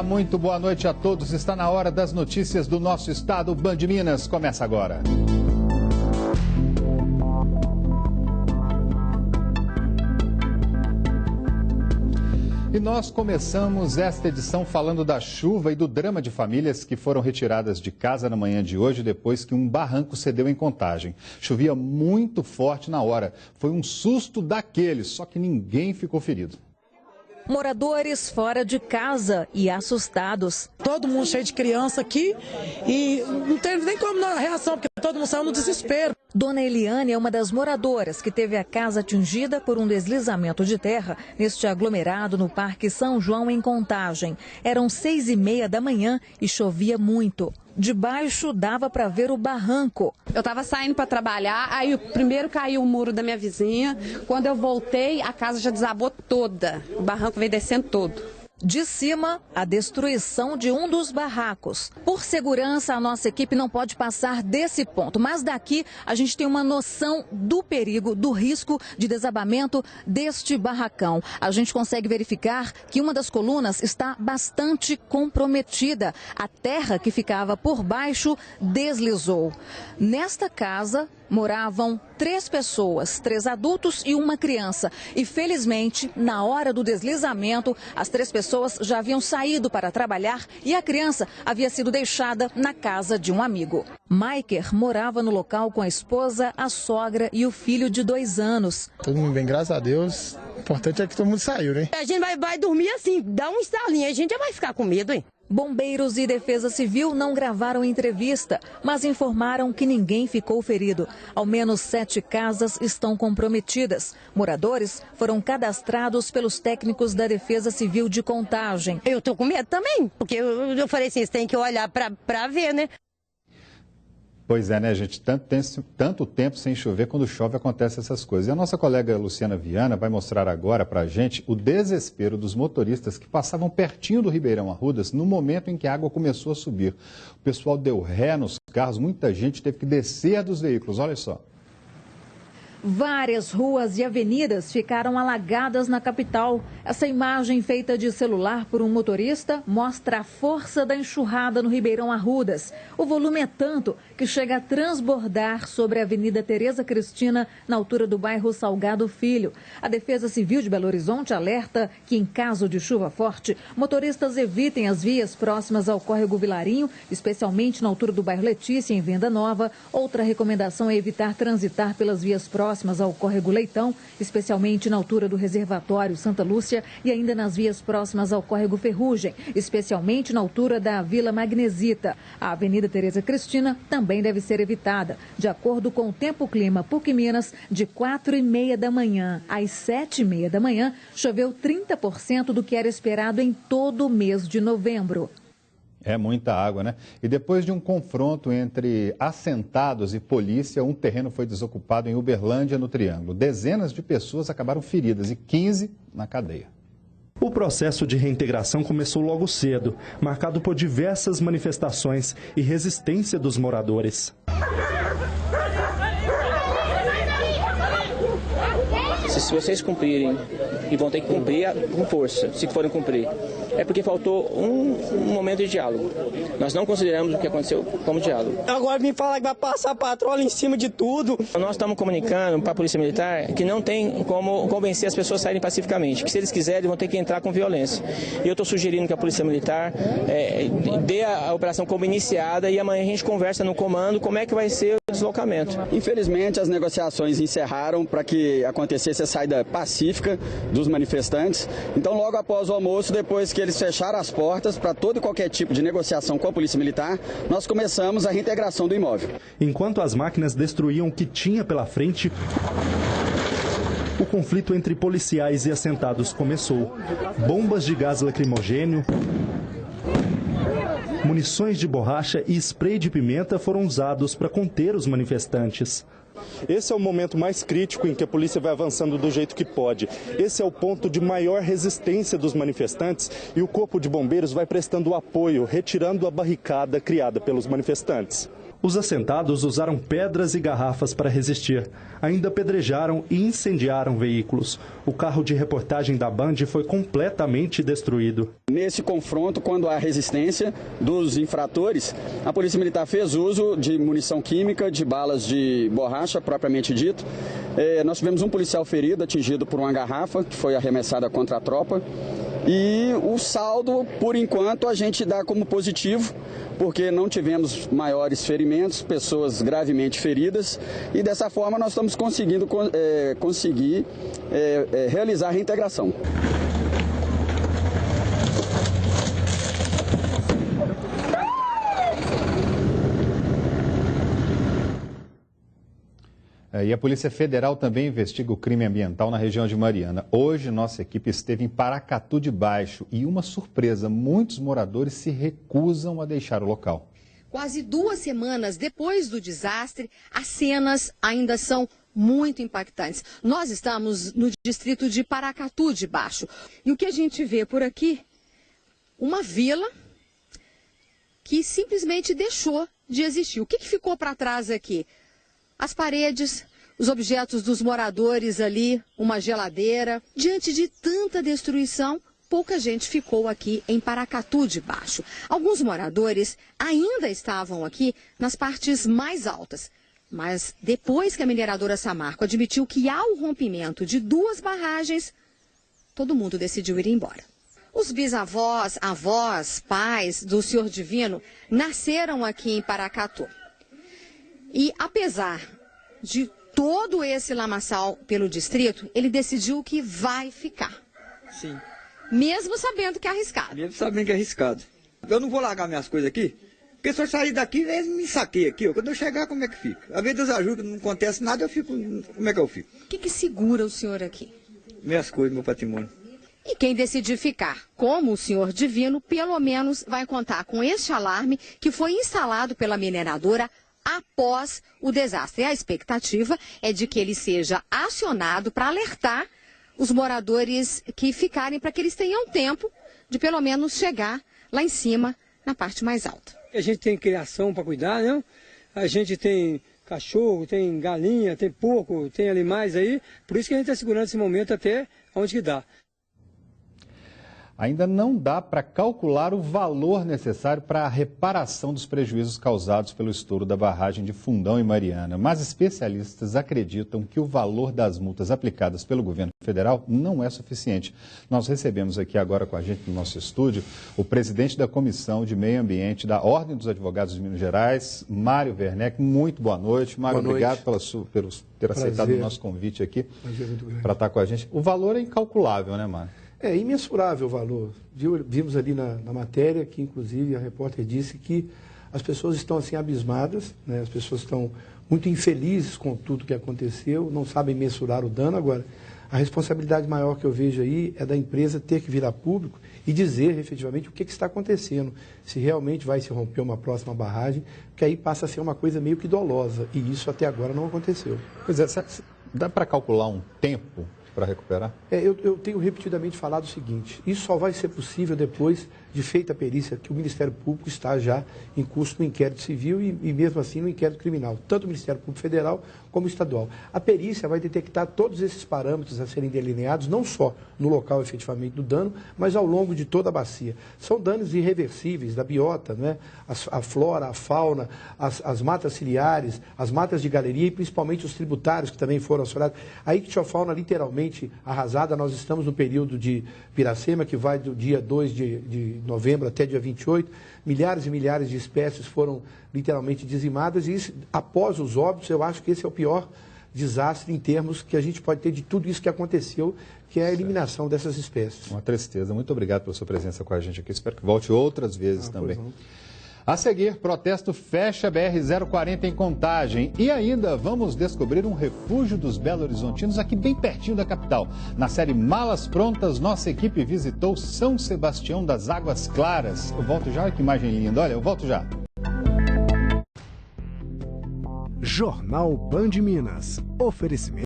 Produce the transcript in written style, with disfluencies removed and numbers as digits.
Olá, muito boa noite a todos. Está na hora das notícias do nosso estado. Band Minas começa agora. E nós começamos esta edição falando da chuva e do drama de famílias que foram retiradas de casa na manhã de hoje depois que um barranco cedeu em Contagem. Chovia muito forte na hora. Foi um susto daqueles, só que ninguém ficou ferido. Moradores fora de casa e assustados. Todo mundo cheio de criança aqui e não teve nem como dar reação, porque todo mundo saiu no desespero. Dona Eliane é uma das moradoras que teve a casa atingida por um deslizamento de terra neste aglomerado no Parque São João, em Contagem. Eram 6h30 da manhã e chovia muito. De baixo dava para ver o barranco. Eu estava saindo para trabalhar, aí primeiro caiu o muro da minha vizinha. Quando eu voltei, a casa já desabou toda. O barranco veio descendo todo. De cima, a destruição de um dos barracos. Por segurança, a nossa equipe não pode passar desse ponto, mas daqui a gente tem uma noção do perigo, do risco de desabamento deste barracão. A gente consegue verificar que uma das colunas está bastante comprometida. A terra que ficava por baixo deslizou. Nesta casa moravam 3 pessoas, 3 adultos e uma criança. E felizmente, na hora do deslizamento, as 3 pessoas já haviam saído para trabalhar e a criança havia sido deixada na casa de um amigo. Maiker morava no local com a esposa, a sogra e o filho de 2 anos. Todo mundo bem, graças a Deus. O importante é que todo mundo saiu, né? A gente vai dormir assim, dá um estalinho, a gente já vai ficar com medo, hein? Bombeiros e Defesa Civil não gravaram entrevista, mas informaram que ninguém ficou ferido. Ao menos 7 casas estão comprometidas. Moradores foram cadastrados pelos técnicos da Defesa Civil de Contagem. Eu tô com medo também, porque eu falei assim, você tem que olhar pra ver, né? Pois é, né, gente? Tanto tempo sem chover, quando chove acontecem essas coisas. E a nossa colega Luciana Viana vai mostrar agora para a gente o desespero dos motoristas que passavam pertinho do Ribeirão Arrudas no momento em que a água começou a subir. O pessoal deu ré nos carros, muita gente teve que descer dos veículos, olha só. Várias ruas e avenidas ficaram alagadas na capital. Essa imagem feita de celular por um motorista mostra a força da enxurrada no Ribeirão Arrudas. O volume é tanto que chega a transbordar sobre a Avenida Tereza Cristina, na altura do bairro Salgado Filho. A Defesa Civil de Belo Horizonte alerta que, em caso de chuva forte, motoristas evitem as vias próximas ao córrego Vilarinho, especialmente na altura do bairro Letícia, em Venda Nova. Outra recomendação é evitar transitar pelas vias próximas ao córrego Leitão, especialmente na altura do reservatório Santa Lúcia e ainda nas vias próximas ao córrego Ferrugem, especialmente na altura da Vila Magnesita. A Avenida Tereza Cristina também deve ser evitada. De acordo com o Tempo Clima PUC Minas, de 4h30 da manhã às 7h30 da manhã, choveu 30% do que era esperado em todo o mês de novembro. É muita água, né? E depois de um confronto entre assentados e polícia, um terreno foi desocupado em Uberlândia, no Triângulo. Dezenas de pessoas acabaram feridas e 15 na cadeia. O processo de reintegração começou logo cedo, marcado por diversas manifestações e resistência dos moradores. Se vocês cumprirem, e vão ter que cumprir com força, se forem cumprir, é porque faltou um momento de diálogo. Nós não consideramos o que aconteceu como diálogo. Agora me falar que vai passar patrulha em cima de tudo. Nós estamos comunicando para a Polícia Militar que não tem como convencer as pessoas a saírem pacificamente, que se eles quiserem vão ter que entrar com violência. E eu estou sugerindo que a Polícia Militar dê a operação como iniciada e amanhã a gente conversa no comando como é que vai ser o deslocamento. Infelizmente as negociações encerraram para que acontecesse a saída pacífica dos manifestantes. Então logo após o almoço, depois que eles fecharam as portas para todo e qualquer tipo de negociação com a Polícia Militar, nós começamos a reintegração do imóvel. Enquanto as máquinas destruíam o que tinha pela frente, o conflito entre policiais e assentados começou. Bombas de gás lacrimogênio, munições de borracha e spray de pimenta foram usados para conter os manifestantes. Esse é o momento mais crítico em que a polícia vai avançando do jeito que pode. Esse é o ponto de maior resistência dos manifestantes e o Corpo de Bombeiros vai prestando apoio, retirando a barricada criada pelos manifestantes. Os assentados usaram pedras e garrafas para resistir. Ainda apedrejaram e incendiaram veículos. O carro de reportagem da Band foi completamente destruído. Nesse confronto, quando há resistência dos infratores, a Polícia Militar fez uso de munição química, de balas de borracha, propriamente dito. Nós tivemos um policial ferido, atingido por uma garrafa, que foi arremessada contra a tropa. E o saldo, por enquanto, a gente dá como positivo, porque não tivemos maiores ferimentos, pessoas gravemente feridas, e dessa forma nós estamos conseguindo realizar a reintegração. E a Polícia Federal também investiga o crime ambiental na região de Mariana. Hoje, nossa equipe esteve em Paracatu de Baixo e uma surpresa, muitos moradores se recusam a deixar o local. Quase 2 semanas depois do desastre, as cenas ainda são muito impactantes. Nós estamos no distrito de Paracatu de Baixo. E o que a gente vê por aqui? Uma vila que simplesmente deixou de existir. O que ficou para trás aqui? As paredes, os objetos dos moradores ali, uma geladeira. Diante de tanta destruição, pouca gente ficou aqui em Paracatu de Baixo. Alguns moradores ainda estavam aqui nas partes mais altas. Mas depois que a mineradora Samarco admitiu que há o rompimento de 2 barragens, todo mundo decidiu ir embora. Os bisavós, avós, pais do Senhor Divino nasceram aqui em Paracatu. E apesar de todo esse lamaçal pelo distrito, ele decidiu que vai ficar. Sim. Mesmo sabendo que é arriscado. Mesmo sabendo que é arriscado. Eu não vou largar minhas coisas aqui, porque se eu sair daqui, eles me saqueiam aqui. Quando eu chegar, como é que fica? Às vezes Deus ajuda, não acontece nada, eu fico. Como é que eu fico? O que segura o senhor aqui? Minhas coisas, meu patrimônio. E quem decidir ficar, como o Senhor Divino, pelo menos vai contar com este alarme que foi instalado pela mineradora após o desastre. A expectativa é de que ele seja acionado para alertar os moradores que ficarem, para que eles tenham tempo de pelo menos chegar lá em cima, na parte mais alta. A gente tem criação para cuidar, né? A gente tem cachorro, tem galinha, tem porco, tem animais aí, por isso que a gente está segurando esse momento até onde que dá. Ainda não dá para calcular o valor necessário para a reparação dos prejuízos causados pelo estouro da barragem de Fundão e Mariana, mas especialistas acreditam que o valor das multas aplicadas pelo governo federal não é suficiente. Nós recebemos aqui agora com a gente no nosso estúdio o presidente da Comissão de Meio Ambiente da Ordem dos Advogados de Minas Gerais, Mário Werneck. Muito boa noite. Mário, obrigado por ter aceitado o nosso convite aqui para estar com a gente. O valor é incalculável, né, Mário? É imensurável o valor. Vimos ali na matéria que, inclusive, a repórter disse que as pessoas estão assim abismadas, né? As pessoas estão muito infelizes com tudo que aconteceu, não sabem mensurar o dano. Agora, a responsabilidade maior que eu vejo aí é da empresa ter que vir a público e dizer efetivamente o que está acontecendo, se realmente vai se romper uma próxima barragem, que aí passa a ser uma coisa meio que dolosa, e isso até agora não aconteceu. Pois é, dá para calcular um tempo para recuperar? Eu tenho repetidamente falado o seguinte: isso só vai ser possível depois de feita a perícia, que o Ministério Público está já em curso no inquérito civil e mesmo assim no inquérito criminal, tanto o Ministério Público Federal como o estadual. A perícia vai detectar todos esses parâmetros a serem delineados, não só no local efetivamente do dano, mas ao longo de toda a bacia. São danos irreversíveis da biota, né? A flora, a fauna, as matas ciliares, as matas de galeria e principalmente os tributários que também foram assolados. A ictiofauna literalmente arrasada. Nós estamos no período de Piracema, que vai do dia 2 de novembro até dia 28, milhares e milhares de espécies foram literalmente dizimadas, e isso, após os óbitos, eu acho que esse é o pior desastre em termos que a gente pode ter de tudo isso que aconteceu, que é a eliminação dessas espécies. Uma tristeza. Muito obrigado pela sua presença com a gente aqui. Espero que volte outras vezes também. A seguir, protesto fecha BR-040 em Contagem. E ainda vamos descobrir um refúgio dos belo-horizontinos aqui bem pertinho da capital. Na série Malas Prontas, nossa equipe visitou São Sebastião das Águas Claras. Eu volto já, olha que imagem linda. Olha, eu volto já. Jornal Band Minas. Oferecimento.